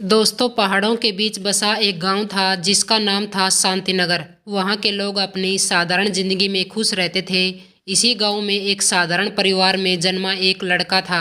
दोस्तों, पहाड़ों के बीच बसा एक गांव था जिसका नाम था शांतिनगर। वहां के लोग अपनी साधारण जिंदगी में खुश रहते थे। इसी गांव में एक साधारण परिवार में जन्मा एक लड़का था,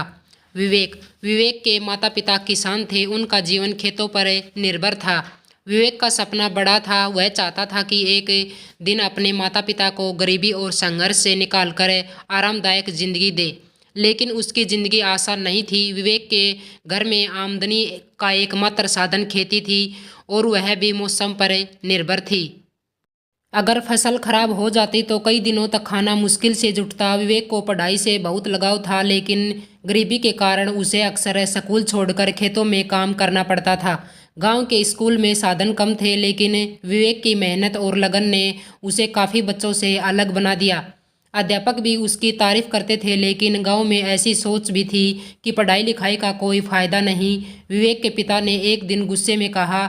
विवेक। विवेक के माता पिता किसान थे। उनका जीवन खेतों पर निर्भर था। विवेक का सपना बड़ा था। वह चाहता था कि एक दिन अपने माता पिता को गरीबी और संघर्ष से निकालकर आरामदायक जिंदगी दे। लेकिन उसकी ज़िंदगी आसान नहीं थी। विवेक के घर में आमदनी का एकमात्र साधन खेती थी और वह भी मौसम पर निर्भर थी। अगर फसल खराब हो जाती तो कई दिनों तक खाना मुश्किल से जुटता। विवेक को पढ़ाई से बहुत लगाव था, लेकिन गरीबी के कारण उसे अक्सर स्कूल छोड़कर खेतों में काम करना पड़ता था। गांव के स्कूल में साधन कम थे, लेकिन विवेक की मेहनत और लगन ने उसे काफ़ी बच्चों से अलग बना दिया। अध्यापक भी उसकी तारीफ करते थे, लेकिन गांव में ऐसी सोच भी थी कि पढ़ाई लिखाई का कोई फ़ायदा नहीं। विवेक के पिता ने एक दिन गुस्से में कहा,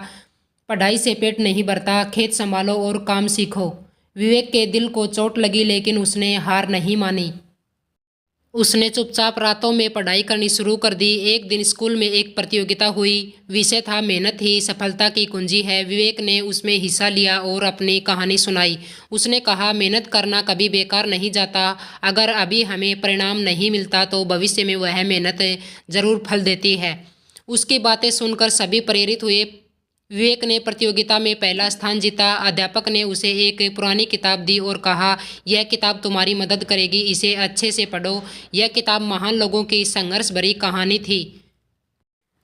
पढ़ाई से पेट नहीं भरता, खेत संभालो और काम सीखो। विवेक के दिल को चोट लगी, लेकिन उसने हार नहीं मानी। उसने चुपचाप रातों में पढ़ाई करनी शुरू कर दी। एक दिन स्कूल में एक प्रतियोगिता हुई। विषय था मेहनत ही सफलता की कुंजी है। विवेक ने उसमें हिस्सा लिया और अपनी कहानी सुनाई। उसने कहा, मेहनत करना कभी बेकार नहीं जाता। अगर अभी हमें परिणाम नहीं मिलता तो भविष्य में वह मेहनत जरूर फल देती है। उसकी बातें सुनकर सभी प्रेरित हुए। विवेक ने प्रतियोगिता में पहला स्थान जीता। अध्यापक ने उसे एक पुरानी किताब दी और कहा, यह किताब तुम्हारी मदद करेगी, इसे अच्छे से पढ़ो। यह किताब महान लोगों की संघर्ष भरी कहानी थी।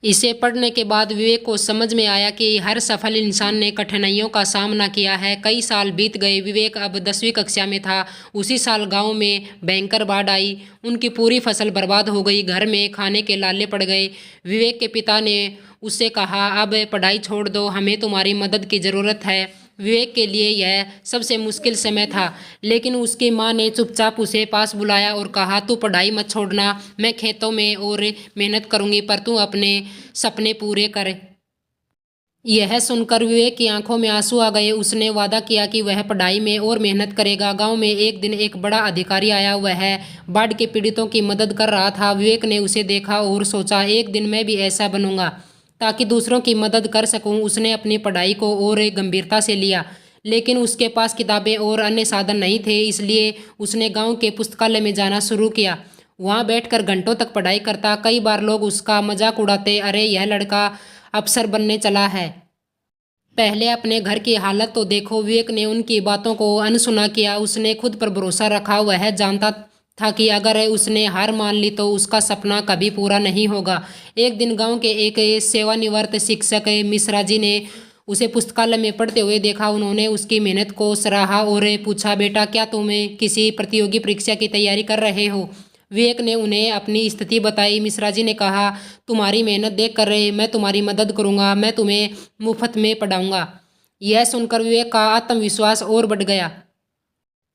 इसे पढ़ने के बाद विवेक को समझ में आया कि हर सफल इंसान ने कठिनाइयों का सामना किया है। कई साल बीत गए। विवेक अब 10वीं कक्षा में था। उसी साल गांव में भयंकर बाढ़ आई। उनकी पूरी फसल बर्बाद हो गई। घर में खाने के लाले पड़ गए। विवेक के पिता ने उससे कहा, अब पढ़ाई छोड़ दो, हमें तुम्हारी मदद की ज़रूरत है। विवेक के लिए यह सबसे मुश्किल समय था, लेकिन उसकी माँ ने चुपचाप उसे पास बुलाया और कहा, तू पढ़ाई मत छोड़ना, मैं खेतों में और मेहनत करूंगी, पर तू अपने सपने पूरे कर। यह सुनकर विवेक की आंखों में आंसू आ गए। उसने वादा किया कि वह पढ़ाई में और मेहनत करेगा। गांव में एक दिन एक बड़ा अधिकारी आया। वह बाढ़ के पीड़ितों की मदद कर रहा था। विवेक ने उसे देखा और सोचा, एक दिन मैं भी ऐसा बनूंगा ताकि दूसरों की मदद कर सकूं। उसने अपनी पढ़ाई को और गंभीरता से लिया, लेकिन उसके पास किताबें और अन्य साधन नहीं थे। इसलिए उसने गांव के पुस्तकालय में जाना शुरू किया। वहां बैठकर घंटों तक पढ़ाई करता। कई बार लोग उसका मजाक उड़ाते, अरे यह लड़का अफसर बनने चला है, पहले अपने घर की हालत तो देखो। विवेक ने उनकी बातों को अनसुना किया। उसने खुद पर भरोसा रखा। वह जानता था कि अगर उसने हार मान ली तो उसका सपना कभी पूरा नहीं होगा। एक दिन गांव के एक सेवानिवृत्त शिक्षक मिश्रा जी ने उसे पुस्तकालय में पढ़ते हुए देखा। उन्होंने उसकी मेहनत को सराहा और पूछा, बेटा क्या तुम किसी प्रतियोगी परीक्षा की तैयारी कर रहे हो? विवेक ने उन्हें अपनी स्थिति बताई। मिश्रा जी ने कहा, तुम्हारी मेहनत देख कर मैं तुम्हारी मदद करूंगा, मैं तुम्हें मुफ्त में पढ़ाऊंगा। यह सुनकर विवेक का आत्मविश्वास और बढ़ गया।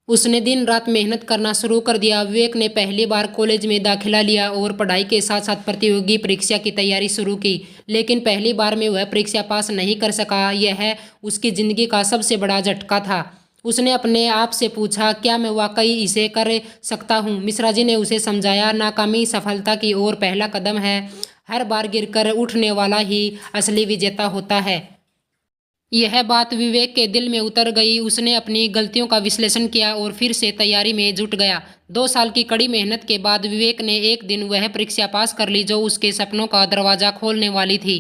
उसने दिन रात मेहनत करना शुरू कर दिया। विवेक ने पहली बार कॉलेज में दाखिला लिया और पढ़ाई के साथ साथ प्रतियोगी परीक्षा की तैयारी शुरू की, लेकिन पहली बार में वह परीक्षा पास नहीं कर सका। यह उसकी ज़िंदगी का सबसे बड़ा झटका था। उसने अपने आप से पूछा, क्या मैं वाकई इसे कर सकता हूँ? मिश्रा जी ने उसे समझाया, नाकामी सफलता की ओर पहला कदम है। हर बार गिरकर उठने वाला ही असली विजेता होता है। यह बात विवेक के दिल में उतर गई। उसने अपनी गलतियों का विश्लेषण किया और फिर से तैयारी में जुट गया। 2 साल की कड़ी मेहनत के बाद विवेक ने एक दिन वह परीक्षा पास कर ली जो उसके सपनों का दरवाज़ा खोलने वाली थी।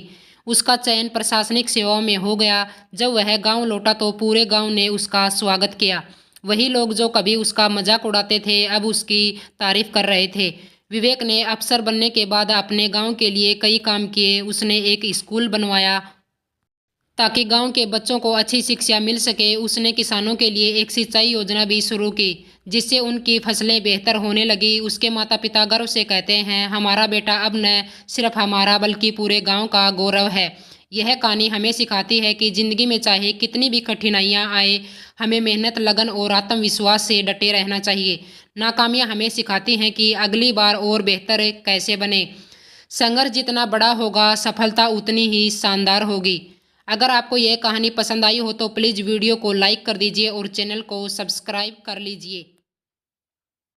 उसका चयन प्रशासनिक सेवाओं में हो गया। जब वह गांव लौटा तो पूरे गांव ने उसका स्वागत किया। वही लोग जो कभी उसका मजाक उड़ाते थे अब उसकी तारीफ कर रहे थे। विवेक ने अफसर बनने के बाद अपने गांव के लिए कई काम किए। उसने एक स्कूल बनवाया ताकि गांव के बच्चों को अच्छी शिक्षा मिल सके। उसने किसानों के लिए एक सिंचाई योजना भी शुरू की, जिससे उनकी फसलें बेहतर होने लगी। उसके माता पिता गर्व से कहते हैं, हमारा बेटा अब न सिर्फ हमारा बल्कि पूरे गांव का गौरव है। यह कहानी हमें सिखाती है कि ज़िंदगी में चाहे कितनी भी कठिनाइयाँ आए, हमें मेहनत, लगन और आत्मविश्वास से डटे रहना चाहिए। नाकामियाँ हमें सिखाती हैं कि अगली बार और बेहतर कैसे बने। संघर्ष जितना बड़ा होगा, सफलता उतनी ही शानदार होगी। अगर आपको यह कहानी पसंद आई हो तो प्लीज़ वीडियो को लाइक कर दीजिए और चैनल को सब्सक्राइब कर लीजिए।